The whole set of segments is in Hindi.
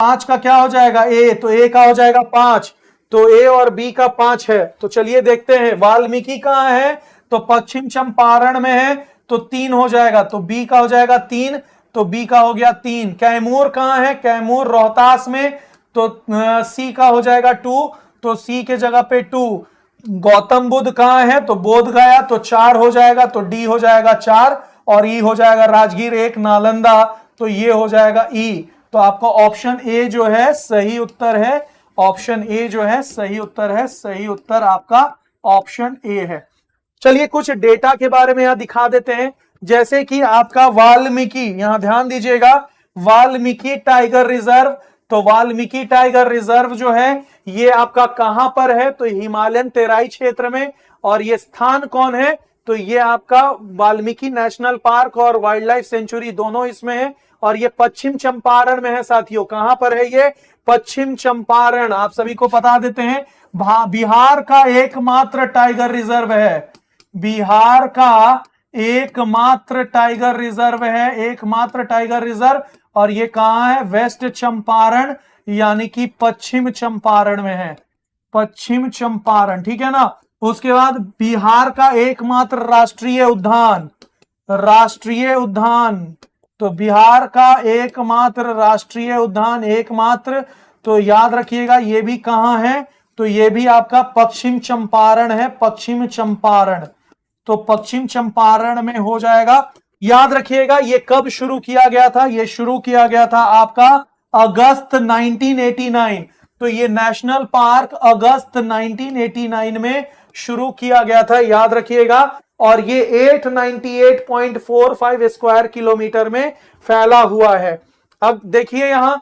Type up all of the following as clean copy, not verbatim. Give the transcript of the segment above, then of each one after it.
5 का क्या हो जाएगा ए, तो ए का हो जाएगा 5, तो ए और बी का 5 है। तो चलिए देखते हैं वाल्मीकि कहां है, तो पश्चिम चंपारण में है, तो 3 हो जाएगा, तो बी का हो जाएगा 3, तो बी का हो गया 3। कैमूर कहां है, कैमूर रोहतास में, तो सी का हो जाएगा 2, तो सी के जगह पे 2। गौतम बुद्ध कहां है, तो बोध गया, तो 4 हो जाएगा, तो डी हो जाएगा 4, और ई हो जाएगा राजगीर 1, नालंदा, तो ये हो जाएगा ई। तो आपका ऑप्शन ए जो है सही उत्तर है, ऑप्शन ए जो है सही उत्तर है, सही उत्तर आपका ऑप्शन ए है। चलिए कुछ डेटा के बारे में यहां दिखा देते हैं, जैसे कि आपका वाल्मीकि, यहां ध्यान दीजिएगा, वाल्मीकि टाइगर रिजर्व, तो वाल्मीकि टाइगर रिजर्व जो है ये आपका कहां पर है, तो हिमालयन तेराई क्षेत्र में, और ये स्थान कौन है, तो ये आपका वाल्मीकि नेशनल पार्क और वाइल्ड लाइफ सेंचुरी दोनों इसमें है, और ये पश्चिम चंपारण में है साथियों। कहां पर है ये, पश्चिम चंपारण, आप सभी को बता देते हैं बिहार का एकमात्र टाइगर रिजर्व है, बिहार का एकमात्र टाइगर रिजर्व है, एकमात्र टाइगर रिजर्व, और ये कहां है, वेस्ट चंपारण यानी कि पश्चिम चंपारण में है, पश्चिम चंपारण, ठीक है ना। उसके बाद बिहार का एकमात्र राष्ट्रीय उद्यान, राष्ट्रीय उद्यान, तो बिहार का एकमात्र राष्ट्रीय उद्यान, एकमात्र, तो याद रखिएगा ये भी कहां है, तो ये भी आपका पश्चिम चंपारण है, पश्चिम चंपारण, तो पश्चिम चंपारण में हो जाएगा। याद रखिएगा ये कब शुरू किया गया था, ये शुरू किया गया था आपका अगस्त 1989, तो ये नेशनल पार्क अगस्त 1989 में शुरू किया गया था, याद रखिएगा, और ये 898.45 स्क्वायर किलोमीटर में फैला हुआ है। अब देखिए यहां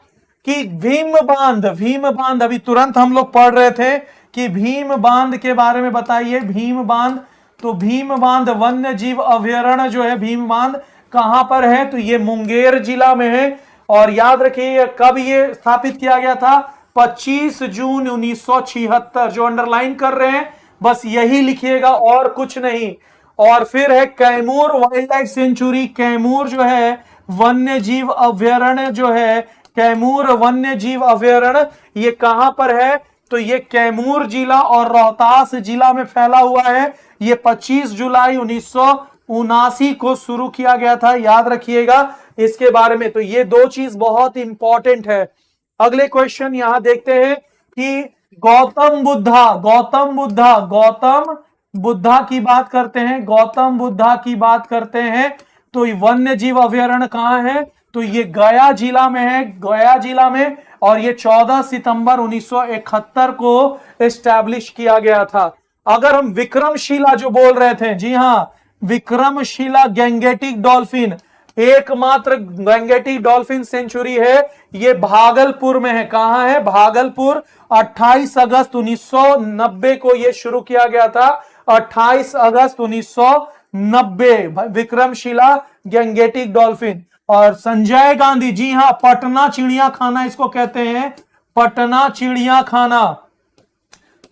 कि भीम बांध, भीम बांध अभी तुरंत हम लोग पढ़ रहे थे कि भीम बांध के बारे में बताइए, भीम बांध, तो भीम बांध वन्य जीव अभयारण्य जो है भीम बांध कहां पर है, तो ये मुंगेर जिला में है, और याद रखिए कब ये स्थापित किया गया था, 25 जून 1976, जो अंडरलाइन कर रहे हैं बस यही लिखिएगा और कुछ नहीं। और फिर है Kaimur wild life sanctuary, Kaimur जो है वन्य जीव अभयारण्य जो है, कैमूर वन्य जीव अभयारण्य ये कहां पर है, तो ये कैमूर जिला और रोहतास जिला में फैला हुआ है। ये 25 जुलाई 1979 को शुरू किया गया था, याद रखिएगा इसके बारे में। तो ये दो चीज बहुत इंपॉर्टेंट है। अगले क्वेश्चन यहां देखते हैं कि गौतम बुद्धा, गौतम बुद्धा, गौतम बुद्धा की बात करते हैं, गौतम बुद्धा की बात करते हैं, तो वन्य जीव अभयारण्य कहां है, तो ये गया जिला में है, गया जिला में, और ये 14 सितंबर 1971 को एस्टैब्लिश किया गया था। अगर हम विक्रमशिला जो बोल रहे थे, जी हां विक्रमशिला गैंगेटिक डॉल्फिन, एकमात्र गैंगेटिक डॉल्फिन सेंचुरी है, ये भागलपुर में है। कहां है, भागलपुर। 28 अगस्त 1990 को ये शुरू किया गया था, 28 अगस्त 1990 विक्रमशिला गैंगेटिक डॉल्फिन। और संजय गांधी, जी हां पटना चिड़ियाखाना इसको कहते हैं, पटना चिड़ियाखाना,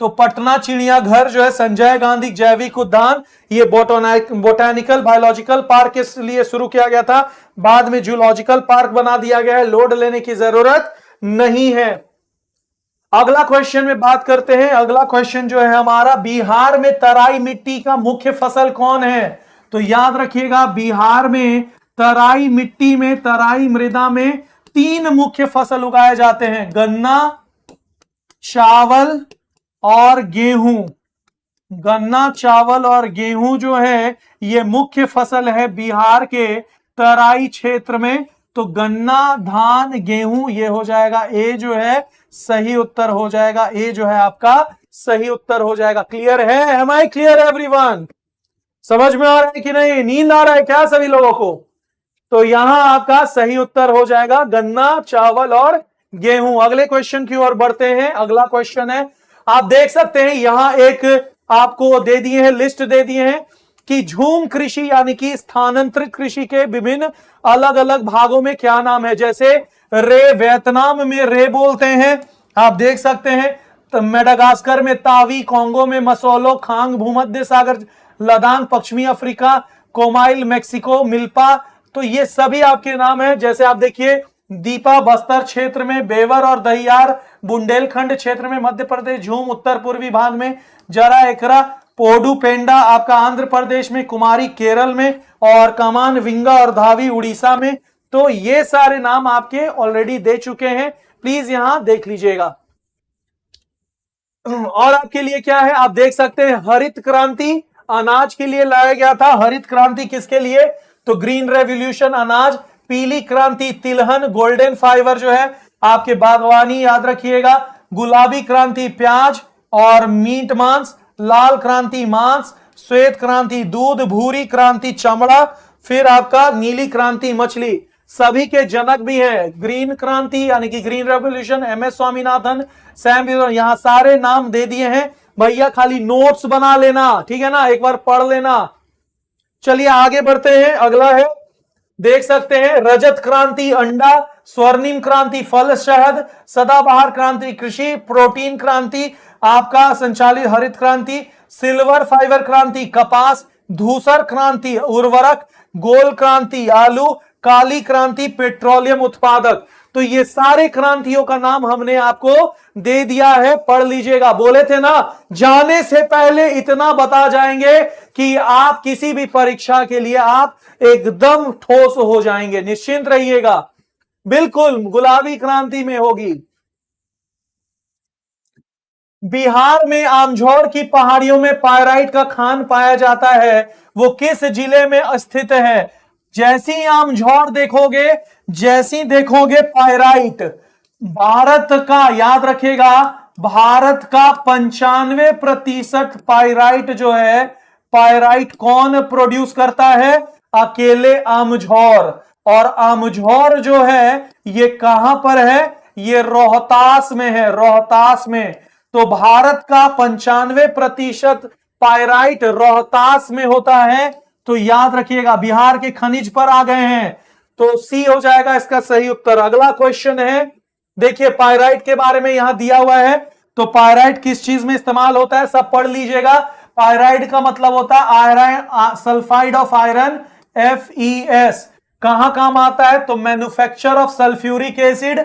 तो पटना चिड़ियाघर जो है संजय गांधी जैविक उद्यान, ये बोटानिकल बायोलॉजिकल पार्क के लिए शुरू किया गया था, बाद में जूलॉजिकल पार्क बना दिया गया है, लोड लेने की जरूरत नहीं है। अगला क्वेश्चन में बात करते हैं। अगला क्वेश्चन जो है हमारा, बिहार में तराई मिट्टी का मुख्य फसल कौन है, तो याद रखिएगा बिहार में तराई मिट्टी में, तराई मृदा में 3 मुख्य फसल उगाए जाते हैं, गन्ना, चावल और गेहूं। गन्ना, चावल और गेहूं जो है ये मुख्य फसल है बिहार के तराई क्षेत्र में। तो गन्ना, धान, गेहूं ये हो जाएगा ए जो है सही उत्तर हो जाएगा, ए जो है आपका सही उत्तर हो जाएगा। क्लियर है, एम आई क्लियर एवरीवन? समझ में आ रहा है कि नहीं? नींद आ रहा है क्या सभी लोगों को? तो यहां आपका सही उत्तर हो जाएगा गन्ना, चावल और गेहूं। अगले क्वेश्चन की ओर बढ़ते हैं। अगला क्वेश्चन है, आप देख सकते हैं यहां एक आपको दे दिए हैं, लिस्ट दे दिए हैं कि झूम कृषि यानी कि स्थानांतरित कृषि के विभिन्न अलग अलग भागों में क्या नाम है। जैसे रे, वियतनाम में रे बोलते हैं, आप देख सकते हैं। तो मेडागास्कर में तावी, कोंगो में मसोलो, खांग भूमध्य सागर, लदान पश्चिमी अफ्रीका, कोमाइल मेक्सिको, मिल्पा, तो ये सभी आपके नाम है। जैसे आप देखिए दीपा बस्तर क्षेत्र में, बेवर और दहियार बुंदेलखंड क्षेत्र में मध्य प्रदेश, झूम उत्तर पूर्वी भाग में, जरा एकरा पोडुपेंडा आपका आंध्र प्रदेश में, कुमारी केरल में, और कमान विंगा और धावी उड़ीसा में। तो ये सारे नाम आपके ऑलरेडी दे चुके हैं, प्लीज यहां देख लीजिएगा। और आपके लिए क्या है, आप देख सकते हैं हरित क्रांति अनाज के लिए लाया गया था। हरित क्रांति किसके लिए, तो ग्रीन रेवोल्यूशन अनाज। पीली क्रांति तिलहन गोल्डन फाइबर जो है आपके बागवानी, याद रखिएगा। गुलाबी क्रांति प्याज और मीट मांस। लाल क्रांति मांस। श्वेत क्रांति दूध। भूरी क्रांति चमड़ा। फिर आपका नीली क्रांति मछली। सभी के जनक भी है ग्रीन क्रांति यानी कि green revolution, M S Swaminathan, Sam, यहां सारे नाम दे दिए हैं भैया, खाली नोट्स बना लेना, ठीक है ना, एक बार पढ़ लेना। चलिए आगे बढ़ते हैं, अगला है, देख सकते हैं रजत क्रांति अंडा, स्वर्णिम क्रांति फल शहद, सदाबहार क्रांति कृषि, प्रोटीन क्रांति आपका संचालित हरित क्रांति, सिल्वर फाइबर क्रांति कपास, धूसर क्रांति उर्वरक, गोल क्रांति आलू, काली क्रांति पेट्रोलियम उत्पादक। तो ये सारे क्रांतियों का नाम हमने आपको दे दिया है, पढ़ लीजिएगा। बोले थे ना जाने से पहले इतना बता जाएंगे कि आप किसी भी परीक्षा के लिए आप एकदम ठोस हो जाएंगे, निश्चिंत रहिएगा। बिल्कुल गुलाबी क्रांति में होगी। बिहार में आमझौर की पहाड़ियों में पायराइट का खान पाया जाता है, वो किस जिले में स्थित है। जैसी आमझौर देखोगे, जैसी देखोगे पायराइट, भारत का याद रखेगा, भारत का 95% पायराइट जो है, पायराइट कौन प्रोड्यूस करता है, अकेले आमझौर। और आमझौर जो है ये कहां पर है, ये रोहतास में है, रोहतास में। तो भारत का 95% पायराइट रोहतास में होता है। तो याद रखिएगा बिहार के खनिज पर आ गए हैं, तो सी हो जाएगा इसका सही उत्तर। अगला क्वेश्चन है, देखिए पायराइट के बारे में यहां दिया हुआ है, तो पायराइट किस चीज में इस्तेमाल होता है सब पढ़ लीजिएगा। पायराइट का मतलब होता है iron, sulphide of iron, FeS। कहां काम आता है, तो मैन्युफैक्चर ऑफ सल्फ्यूरिक एसिड,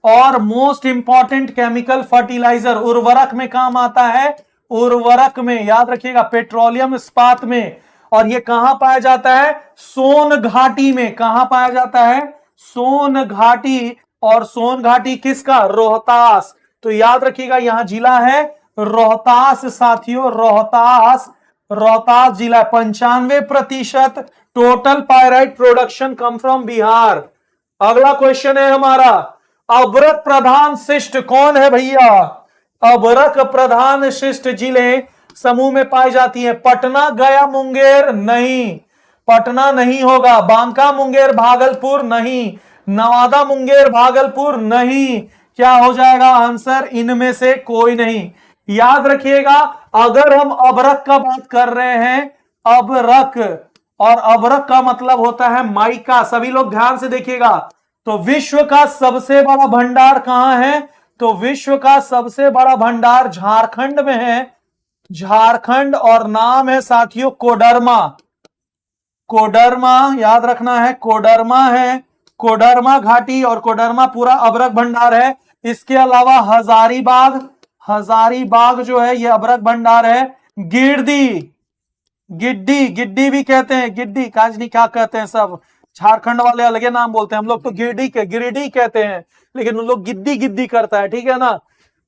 और मोस्ट इंपॉर्टेंट केमिकल फर्टिलाइजर, उर्वरक में काम आता है, उर्वरक में याद रखिएगा, पेट्रोलियम इस्पात में। और ये कहां पाया जाता है, सोन घाटी में। कहां पाया जाता है, सोन घाटी। और सोन घाटी किसका, रोहतास। तो याद रखिएगा यहां जिला है रोहतास साथियों, रोहतास, रोहतास जिला। 95% total pyrite production come from Bihar. अगला क्वेश्चन है हमारा, अभ्रक प्रधान शिष्ट कौन है भैया, अभ्रक प्रधान शिष्ट जिले समूह में पाई जाती है। पटना गया मुंगेर नहीं, पटना नहीं होगा। बांका मुंगेर भागलपुर नहीं, नवादा मुंगेर भागलपुर नहीं। क्या हो जाएगा आंसर, इनमें से कोई नहीं। याद रखिएगा अगर हम अभ्रक का बात कर रहे हैं, अभ्रक, और अभ्रक का मतलब होता है माइका। सभी लोग ध्यान से देखिएगा। तो विश्व का सबसे बड़ा भंडार कहां है, तो विश्व का सबसे बड़ा भंडार झारखंड में है, झारखंड। और नाम है साथियों कोडरमा, कोडरमा याद रखना है, कोडरमा है, कोडरमा घाटी और कोडरमा पूरा अभ्रक भंडार है। इसके अलावा हजारीबाग, हजारीबाग जो है ये अभ्रक भंडार है। गिरडी, गिड्डी, गिड्डी भी कहते हैं, गिड्डी काजनी क्या कहते हैं, सब झारखंड वाले अलग नाम बोलते हैं, हम लोग तो गिरिडी कहते हैं, लेकिन उन लोग गिद्दी गिद्दी करता है, ठीक है ना।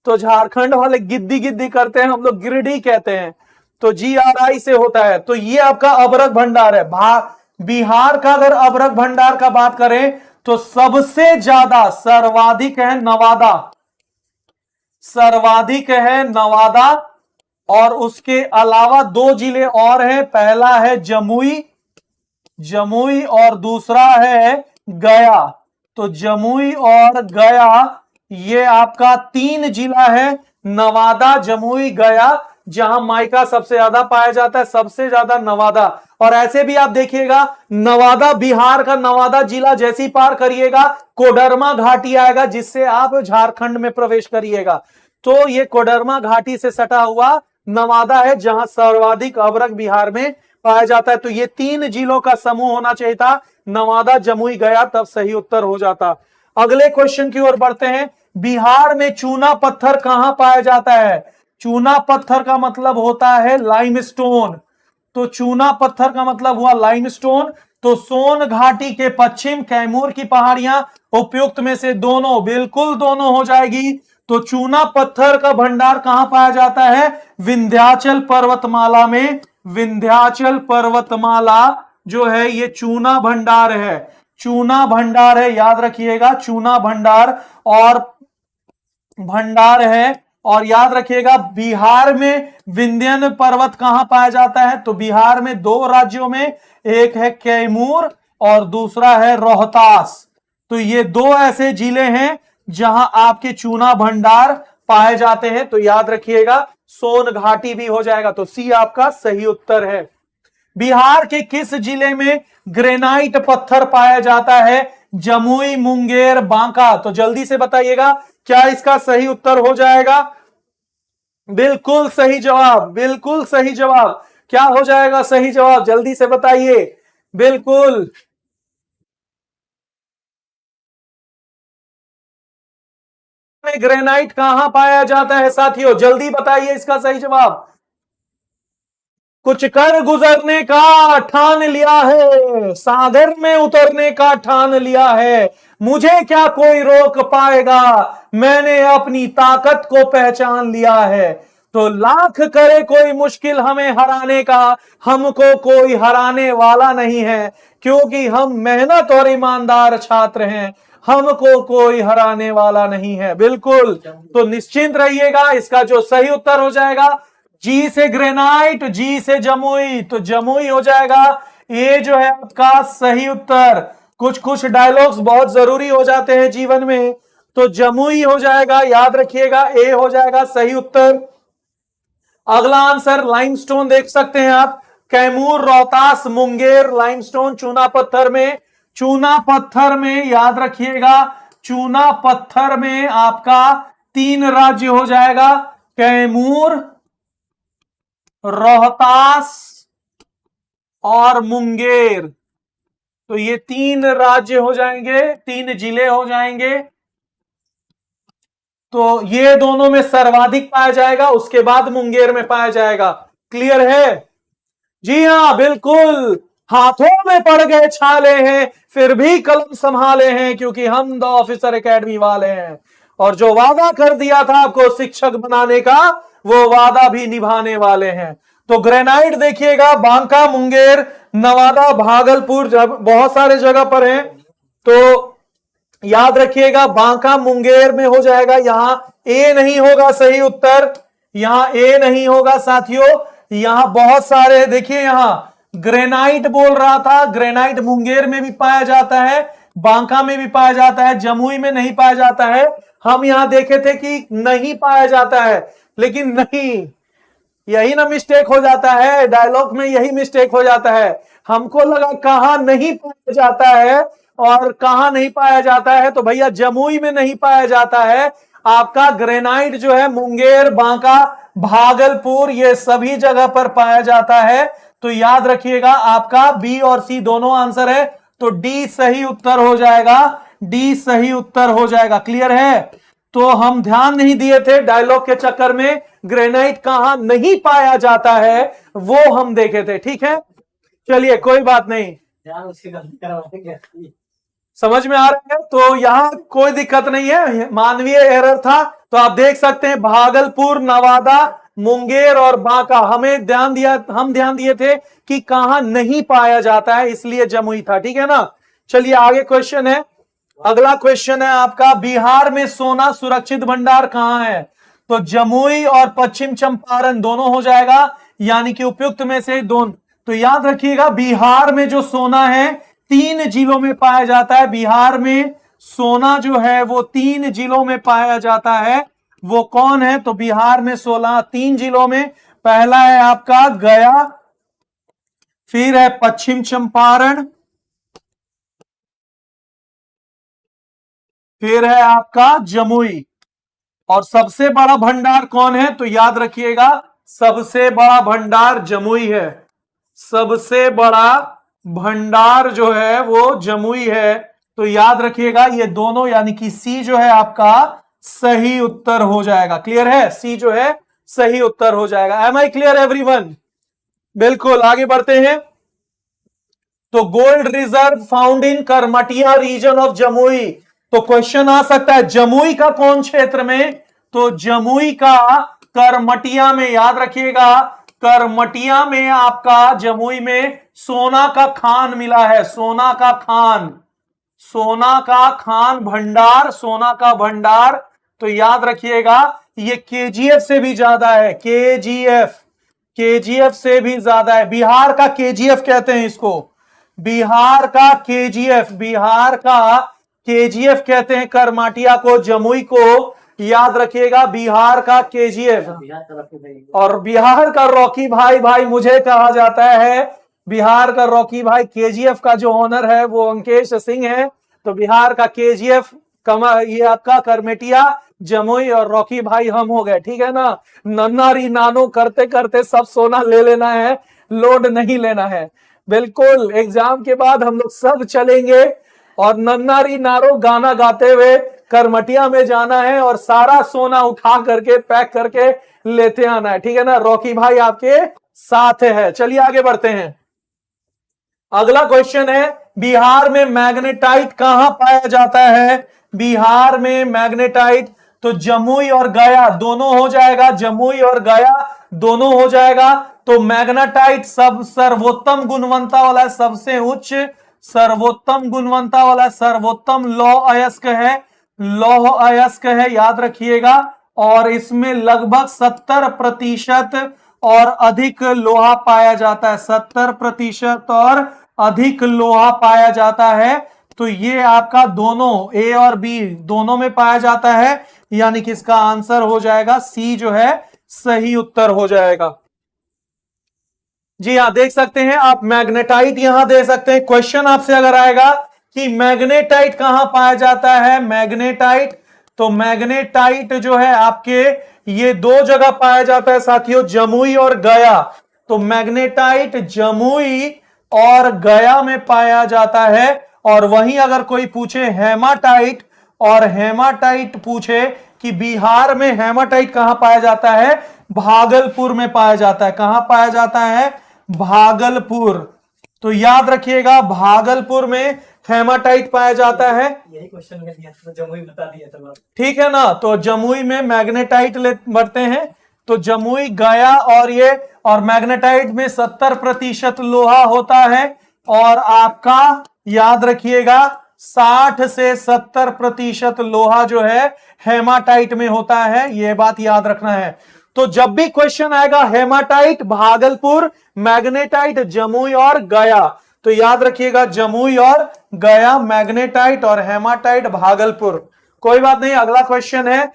तो झारखंड वाले गिद्दी गिद्दी करते हैं, हम लोग गिरिडी कहते हैं। तो GRI से होता है। तो ये आपका अभ्रक भंडार है। बिहार का अगर अभ्रक भंडार का बात करें तो सबसे ज्यादा सर्वाधिक है नवादा, सर्वाधिक है नवादा। और उसके अलावा 2 जिले और हैं, पहला है जमुई, जमुई और दूसरा है गया। तो जमुई और गया ये आपका 3 जिला है, नवादा, जमुई, गया, जहां माइका सबसे ज्यादा पाया जाता है, सबसे ज्यादा नवादा। और ऐसे भी आप देखिएगा नवादा, बिहार का नवादा जिला जैसी पार करिएगा कोडरमा घाटी आएगा, जिससे आप झारखंड में प्रवेश करिएगा। तो ये कोडरमा घाटी से सटा हुआ नवादा है, जहां सर्वाधिक अभ्रक बिहार में पाया जाता है। तो ये 3 जिलों का समूह होना चाहिए था, नवादा, जमुई, गया, तब सही उत्तर हो जाता। अगले क्वेश्चन की ओर बढ़ते हैं। बिहार में चूना पत्थर कहां पाया जाता है? चूना पत्थर का मतलब होता है लाइमस्टोन। तो चूना पत्थर का मतलब हुआ लाइमस्टोन। तो सोन घाटी के पश्चिम, कैमूर की पहाड़ियां, उपयुक्त में से दोनों, बिल्कुल दोनों हो जाएगी। तो चूना पत्थर का भंडार कहां पाया जाता है? विंध्याचल पर्वतमाला में। विंध्याचल पर्वतमाला जो है ये चूना भंडार है, चूना भंडार है, याद रखिएगा, चूना भंडार और भंडार है। और याद रखिएगा बिहार में विंध्यन पर्वत कहां पाया जाता है? तो बिहार में दो राज्यों में, एक है कैमूर और दूसरा है रोहतास। तो ये दो ऐसे जिले हैं जहां आपके चूना भंडार पाए जाते हैं। तो याद रखिएगा सोन घाटी भी हो जाएगा। तो सी आपका सही उत्तर है। बिहार के किस जिले में ग्रेनाइट पत्थर पाया जाता है? जमुई, मुंगेर, बांका। तो जल्दी से बताइएगा क्या इसका सही उत्तर हो जाएगा? बिल्कुल सही जवाब, बिल्कुल सही जवाब। क्या हो जाएगा सही जवाब? जल्दी से बताइए। बिल्कुल में ग्रेनाइट कहां पाया जाता है साथियों? जल्दी बताइए इसका सही जवाब। कुछ कर गुजरने का ठान लिया है, सागर में उतरने का ठान लिया है, मुझे क्या कोई रोक पाएगा, मैंने अपनी ताकत को पहचान लिया है। तो लाख करे कोई मुश्किल हमें हराने का, हमको कोई हराने वाला नहीं है, क्योंकि हम मेहनत और ईमानदार छात्र हैं, हमको कोई हराने वाला नहीं है। बिल्कुल, तो निश्चिंत रहिएगा, इसका जो सही उत्तर हो जाएगा जी से ग्रेनाइट, जी से जमुई, तो जमुई हो जाएगा। ये जो है आपका सही उत्तर। कुछ कुछ डायलॉग्स बहुत जरूरी हो जाते हैं जीवन में, तो जमुई हो जाएगा, याद रखिएगा, ए हो जाएगा सही उत्तर। अगला आंसर लाइमस्टोन देख सकते हैं आप, कैमूर, रोहतास, मुंगेर, लाइमस्टोन चूना पत्थर में। चूना पत्थर में याद रखिएगा, चूना पत्थर में आपका 3 राज्य हो जाएगा, कैमूर, रोहतास और मुंगेर। तो ये 3 राज्य हो जाएंगे, 3 जिले हो जाएंगे। तो ये दोनों में सर्वाधिक पाया जाएगा, उसके बाद मुंगेर में पाया जाएगा। क्लियर है? जी हां, बिल्कुल। हाथों में पड़ गए छाले हैं, फिर भी कलम संभाले हैं, क्योंकि हम द ऑफिसर एकेडमी वाले हैं। और जो वादा कर दिया था आपको शिक्षक बनाने का, वो वादा भी निभाने वाले हैं। तो ग्रेनाइट देखिएगा, बांका, मुंगेर, नवादा, भागलपुर, जब बहुत सारे जगह पर हैं। तो याद रखिएगा बांका मुंगेर में हो जाएगा। यहां ए नहीं होगा सही उत्तर, यहां ए नहीं होगा साथियों। यहां बहुत सारे, देखिए यहां ग्रेनाइट बोल रहा था, ग्रेनाइट मुंगेर में भी पाया जाता है, बांका में भी पाया जाता है, जमुई में नहीं पाया जाता है। हम यहां देखे थे कि नहीं पाया जाता है, लेकिन नहीं, यही ना मिस्टेक हो जाता है, डायलॉग में यही मिस्टेक हो जाता है। हमको लगा कहां नहीं पाया जाता है और कहां नहीं पाया जाता है, तो भैया जमुई में नहीं पाया जाता है। आपका ग्रेनाइट जो है मुंगेर, बांका, भागलपुर, ये सभी जगह पर पाया जाता है। तो याद रखिएगा आपका बी और सी दोनों आंसर है, तो डी सही उत्तर हो जाएगा, डी सही उत्तर हो जाएगा। क्लियर है? तो हम ध्यान नहीं दिए थे डायलॉग के चक्कर में, ग्रेनाइट कहां नहीं पाया जाता है वो हम देखे थे। ठीक है, चलिए कोई बात नहीं, समझ में आ रहा है। तो यहां कोई दिक्कत नहीं है, मानवीय एरर था। तो आप देख सकते हैं भागलपुर, नवादा, मुंगेर और बांका, हम ध्यान दिए थे कि कहां नहीं पाया जाता है, इसलिए जमुई था। ठीक है ना? चलिए आगे क्वेश्चन है। अगला क्वेश्चन है आपका, बिहार में सोना सुरक्षित भंडार कहां है? तो जमुई और पश्चिम चंपारण दोनों हो जाएगा, यानी कि उपयुक्त में से दोनों। तो याद रखिएगा बिहार में जो सोना है 3 जिलों में पाया जाता है। बिहार में सोना जो है वो 3 जिलों में पाया जाता है। वो कौन है? तो बिहार में 3 जिलों में, पहला है आपका गया, फिर है पश्चिम चंपारण, फिर है आपका जमुई। और सबसे बड़ा भंडार कौन है? तो याद रखिएगा सबसे बड़ा भंडार जमुई है, सबसे बड़ा भंडार जो है वो जमुई है। तो याद रखिएगा ये दोनों यानी कि सी जो है आपका सही उत्तर हो जाएगा। क्लियर है? सी जो है सही उत्तर हो जाएगा। Am I clear everyone? बिल्कुल, आगे बढ़ते हैं। तो gold reserve found in Karmatia region of Jamui. तो क्वेश्चन आ सकता है जमुई का कौन क्षेत्र में? तो जमुई का करमटिया में। याद रखिएगा करमटिया में आपका जमुई में सोना का खान मिला है। सोना का खान, सोना का खान भंडार, सोना का भंडार। तो याद रखिएगा ये केजीएफ से भी ज्यादा है। केजीएफ, केजीएफ से भी ज्यादा है। बिहार का केजीएफ कहते हैं इसको, बिहार का केजीएफ, बिहार का केजीएफ कहते हैं करमाटिया को, जमुई को। याद रखिएगा बिहार का केजीएफ। और बिहार का रॉकी भाई, भाई मुझे कहा जाता है बिहार का रॉकी भाई। केजीएफ का जो ओनर है वो अंकेश सिंह है। तो बिहार का केजीएफ ये आपका करमेटिया, जमुई और रॉकी भाई हम हो गए। ठीक है ना? नन्नारी नानो करते करते सब सोना ले लेना है, लोड नहीं लेना है। बिल्कुल, एग्जाम के बाद हम लोग सब चलेंगे और नन्नारी नारो गाना गाते हुए करमटिया में जाना है और सारा सोना उठा करके पैक करके लेते आना है। ठीक है ना? रॉकी भाई आपके साथ है। चलिए आगे बढ़ते हैं। अगला क्वेश्चन है बिहार में मैग्नेटाइट कहां पाया जाता है? बिहार में मैग्नेटाइट तो जमुई और गया दोनों हो जाएगा, जमुई और गया दोनों हो जाएगा। तो मैग्नेटाइट सब सर्वोत्तम गुणवत्ता वाला, सबसे उच्च सर्वोत्तम गुणवत्ता वाला, सर्वोत्तम लौह अयस्क है, लौह अयस्क है। याद रखिएगा। और इसमें लगभग 70% और अधिक लोहा पाया जाता है। 70% और अधिक लोहा पाया जाता है। तो ये आपका दोनों ए और बी दोनों में पाया जाता है, यानी कि इसका आंसर हो जाएगा सी जो है सही उत्तर हो जाएगा। जी हाँ, देख सकते हैं आप मैग्नेटाइट यहां दे सकते हैं। क्वेश्चन आपसे अगर आएगा कि मैग्नेटाइट कहां पाया जाता है, मैग्नेटाइट, तो मैग्नेटाइट जो है आपके ये दो जगह पाया जाता है साथियों, जमुई और गया। तो मैग्नेटाइट जमुई और गया में पाया जाता है। और वहीं अगर कोई पूछे हेमाटाइट, और हेमाटाइट पूछे कि बिहार में हेमाटाइट कहां पाया जाता है, भागलपुर में पाया जाता है। कहां पाया जाता है? भागलपुर। तो याद रखिएगा भागलपुर में हेमाटाइट पाया जाता है। यही क्वेश्चन में दिया था, जमुई बता दिया था। ठीक है ना? तो जमुई में मैग्नेटाइट बढ़ते हैं। तो जमुई, गया और ये, और मैग्नेटाइट में 70% लोहा होता है। और आपका याद रखिएगा 60 से 70% लोहा जो है हेमाटाइट में होता है। यह बात याद रखना है। तो जब भी क्वेश्चन आएगा हेमाटाइट भागलपुर, मैग्नेटाइट जमुई और गया, तो याद रखिएगा जमुई और गया मैग्नेटाइट और हेमाटाइट भागलपुर। कोई बात नहीं। अगला क्वेश्चन है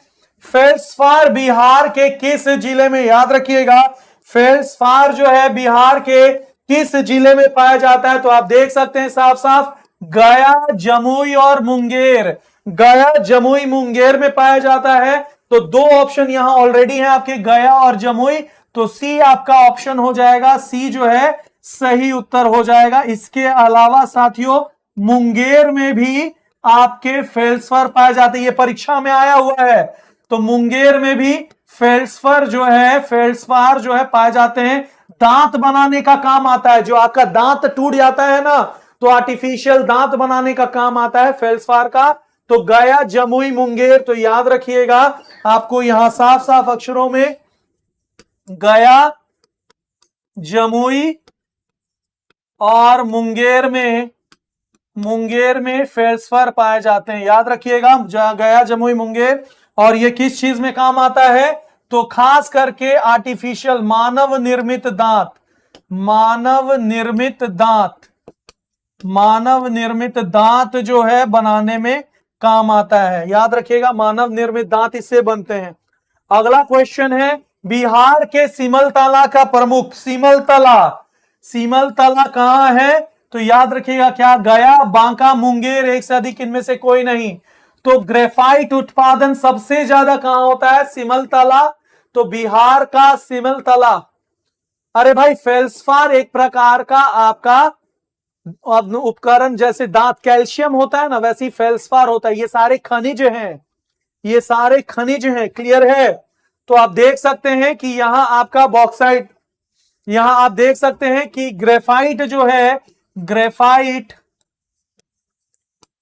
फेल्सफार बिहार के किस जिले में? याद रखिएगा फेल्सफार जो है बिहार के किस जिले में पाया जाता है? तो आप देख सकते हैं साफ साफ गया, जमुई और मुंगेर। गया, जमुई, मुंगेर में पाया जाता है। तो दो ऑप्शन यहां ऑलरेडी हैं आपके, गया और जमुई। तो सी आपका ऑप्शन हो जाएगा, सी जो है सही उत्तर हो जाएगा। इसके अलावा साथियों मुंगेर में भी आपके फेल्सफार पाए जाते हैं। ये परीक्षा में आया हुआ है। तो मुंगेर में भी फेल्सफार जो है, फेल्सफार जो है पाए जाते हैं। दांत बनाने का काम आता है। जो आपका दांत टूट जाता है ना, तो आर्टिफिशियल दांत बनाने का काम आता है फेल्सफार का। तो गया, जमुई, मुंगेर। तो याद रखिएगा आपको यहां साफ साफ अक्षरों में गया, जमुई और मुंगेर में फेल्सफार पाए जाते हैं। याद रखिएगा गया, जमुई, मुंगेर। और ये किस चीज में काम आता है? तो खास करके आर्टिफिशियल, मानव निर्मित दांत, मानव निर्मित दांत, मानव निर्मित दांत जो है बनाने में काम आता है। याद रखिएगा मानव निर्मित दांत इससे बनते हैं। अगला क्वेश्चन है बिहार के सिमलतला का प्रमुख, सिमलतला, सिमलतला कहां है? तो याद रखिएगा क्या? गया, बांका, मुंगेर, एक से अधिक इनमें से कोई नहीं। तो ग्रेफाइट उत्पादन सबसे ज्यादा कहां होता है? सिमलतला। तो बिहार का सिमलतला। अरे भाई फेल्सफार एक प्रकार का आपका उपकरण जैसे दांत कैल्शियम होता है ना, वैसे ही फेल्सफार होता है। ये सारे खनिज हैं, ये सारे खनिज हैं। क्लियर है? तो आप देख सकते हैं कि यहां आपका बॉक्साइट, यहां आप देख सकते हैं कि ग्रेफाइट जो है, ग्रेफाइट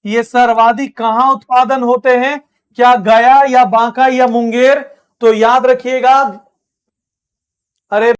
ये सर्वाधिक कहां उत्पादन होते हैं? क्या गया या बांका या मुंगेर? तो याद रखिएगा, अरे